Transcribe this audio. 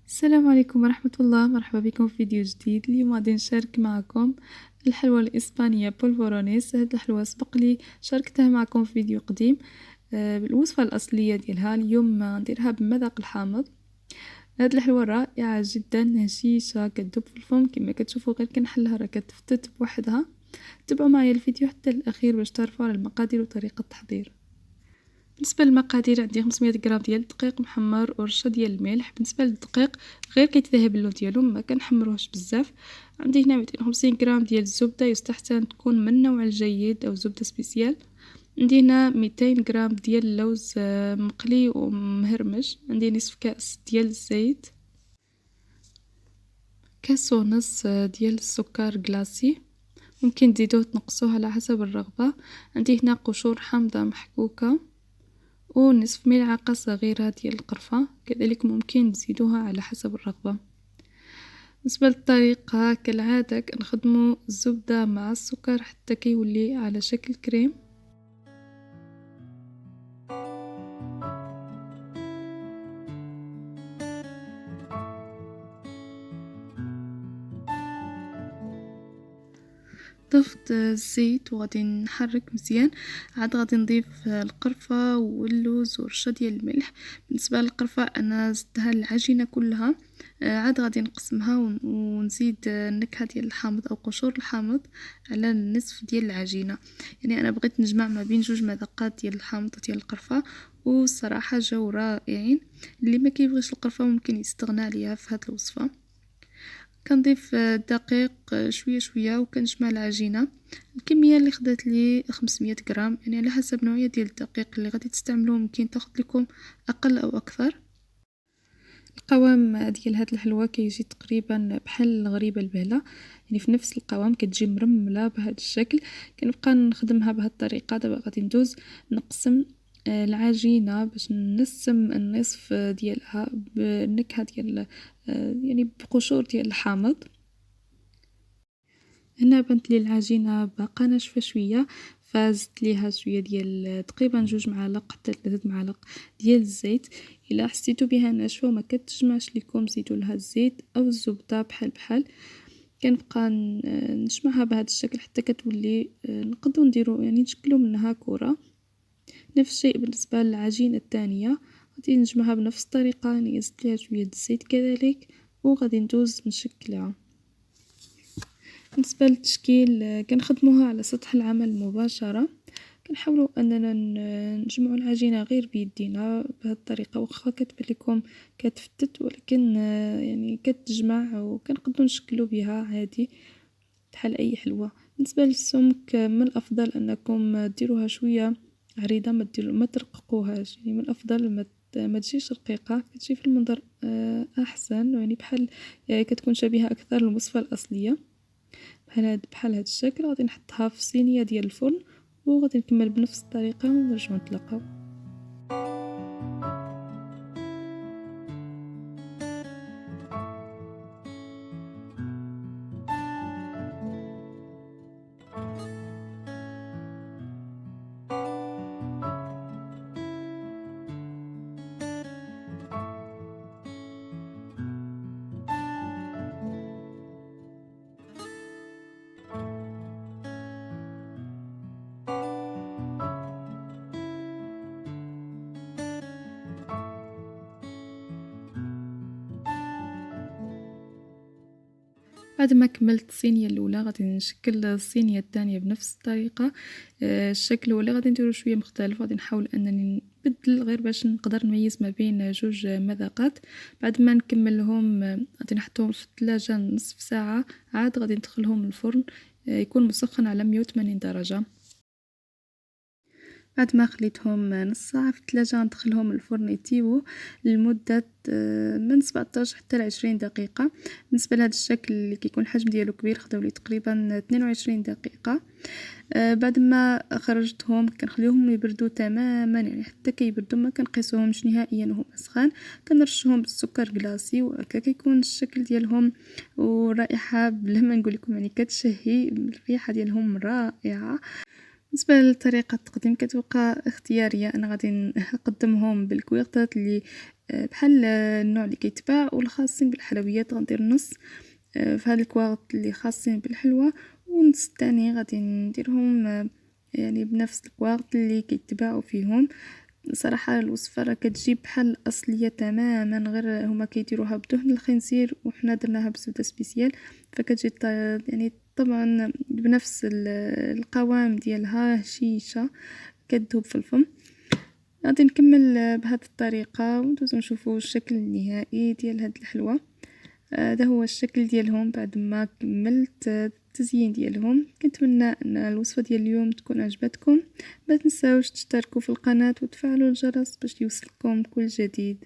السلام عليكم ورحمة الله. مرحبا بكم في فيديو جديد. اليوم غادي نشارك معكم الحلوى الإسبانية بولفورونيس. هاد الحلوى سبق لي شاركتها معكم في فيديو قديم بالوصفة الأصلية ديالها. اليوم نديرها بالمذاق الحامض. هاد الحلوى رائعة جدا، هشيشة كتذوب في الفم كما كتشوفوا، غير كنحلها راه كتفتت بوحدها. تبعوا معايا الفيديو حتى الأخير باش تعرفوا على المقادير وطريقة التحضير. بالنسبه للمقادير عندي 500 غرام ديال الدقيق محمر ورشه ديال الملح. بالنسبه للدقيق غير كيتذهب اللون ديالو، ما كنحمروهش بزاف. عندي هنا 250 غرام ديال الزبده، يستحسن تكون من النوع الجيد او زبده سبيسيال. عندي هنا 200 غرام ديال اللوز مقلي ومهرمش. عندي نصف كاس ديال الزيت، كاس ونص ديال السكر كلاصي، ممكن تزيدوه تنقصوه على حسب الرغبه. عندي هنا قشور حامضه محكوكه ونصف ملعقة صغيرة ديال القرفة، كذلك ممكن تزيدوها على حسب الرغبة. بالنسبة للطريقة كالعادة كنخدمو الزبدة مع السكر حتى كيولي على شكل كريم. ضفت الزيت وغادي نحرك مزيان. عاد غادي نضيف القرفة واللوز ورشة ديال الملح. بالنسبة للقرفة انا زدتها العجينة كلها. عاد غادي نقسمها ونزيد النكهة ديال الحامض او قشور الحامض على النصف ديال العجينة. يعني انا بغيت نجمع ما بين جوج مذاقات ديال الحامض ديال القرفة، والصراحة جاو رائعين. اللي ما كيبغيش القرفة ممكن يستغنى عليها في هذه الوصفة. كنضيف الدقيق شويه شويه وكنجمع العجينه. الكميه اللي خدات لي 500 غرام، يعني على حسب نوعيه ديال الدقيق اللي غادي تستعملوه ممكن تاخذ لكم اقل او اكثر. القوام ديال هاد الحلوى كيجي تقريبا بحال الغريبه البهله، يعني في نفس القوام كتجي مرمله بهذا الشكل. كنبقى نخدمها بهذه الطريقه. دابا غادي ندوز نقسم العجينه باش ننسم النصف ديالها بالنكهه ديال يعني بقشور ديال الحامض. هنا بانت لي العجينه باقا ناشفه شويه، فزدت ليها شويه ديال تقريبا 2 معالق حتى 3 معالق ديال الزيت. الا حسيتو بها ناشفه وما كتجمعش لكم زيدوا لها الزيت او الزبده بحال بحال. كنبقى نجمعها بهذا الشكل حتى كتولي نقدروا نديروا يعني نشكلوا منها كره. نفس الشيء بالنسبه للعجينه الثانيه، غادي نجمعها بنفس الطريقه، يعني زدت ليها شويه الزيت كذلك وغادي ندوز نشكلها. بالنسبه للتشكيل كنخدموها على سطح العمل مباشره. كنحاولوا اننا نجمعوا العجينه غير بيدينا بهذه الطريقه، واخا كتبان لكم كتفتت ولكن يعني كتجمع وكنقدروا نشكلوا بها عادي بحال اي حلوه. بالنسبه للسمك من الافضل انكم ديروها شويه عريضه، ما ترققوهاش. يعني من الافضل ما تجيش رقيقه، كتجي في المنظر احسن، يعني بحال كتكون شبيهه اكثر للوصفه الاصليه. بحال هاد الشكل غادي نحطها في صينيه ديال الفرن وغادي نكمل بنفس الطريقه ونرجعوا نتلاقاو. بعد ما كملت الصينيه الاولى غادي نشكل الصينيه الثانيه بنفس الطريقه. الشكل ولا غادي نديرو شويه مختلف، غادي نحاول انني نبدل غير باش نقدر نميز ما بين جوج مذاقات. بعد ما نكملهم غادي نحطهم في الثلاجه نصف ساعه، عاد غادي ندخلهم الفرن يكون مسخن على 180 درجه. بعد ما خليتهم نص ساعة في الثلاجة ندخلهم الفرن يطيبوا لمدة من 17 حتى 20 دقيقة. بالنسبة لهذا الشكل اللي كيكون الحجم ديالو كبير خداو لي تقريبا 22 دقيقة. بعد ما خرجتهم كنخليهم يبردوا تماما، يعني حتى كيبردوا ما كنقيسوهمش نهائيا وهم سخان. كنرشهم بالسكر كلاصي وهكا كيكون الشكل ديالهم والرائحة بلا ما نقول لكم، يعني كتشهي. الريحة ديالهم رائعة. بالنسبه لطريقه التقديم كتبقى اختياريه. انا غادي نقدمهم بالكويغطات اللي بحال النوع اللي كيتباع والخاصين بالحلويات غندير نص في هاد الكواغط اللي خاصين بالحلوى، والنص التاني غادي نديرهم يعني بنفس الكواغط اللي كيتباعوا فيهم. صراحة الوصفة راه كتجي بحال الأصلية تماما، غير هما كيديروها بدهن الخنزير وحنا درناها بزبدة سبيسيال، فكتجي يعني طبعا بنفس القوام ديالها هشيشة كتذوب في الفم. غادي نكمل بهذه الطريقة وندوزو نشوفو الشكل النهائي ديال هاد الحلوى. هذا هو الشكل ديالهم بعد ما كملت التزيين ديالهم. كنتمنى ان الوصفه ديال اليوم تكون عجبتكم، ما تنساوش تشتركوا في القناه وتفعلوا الجرس باش يوصلكم كل جديد.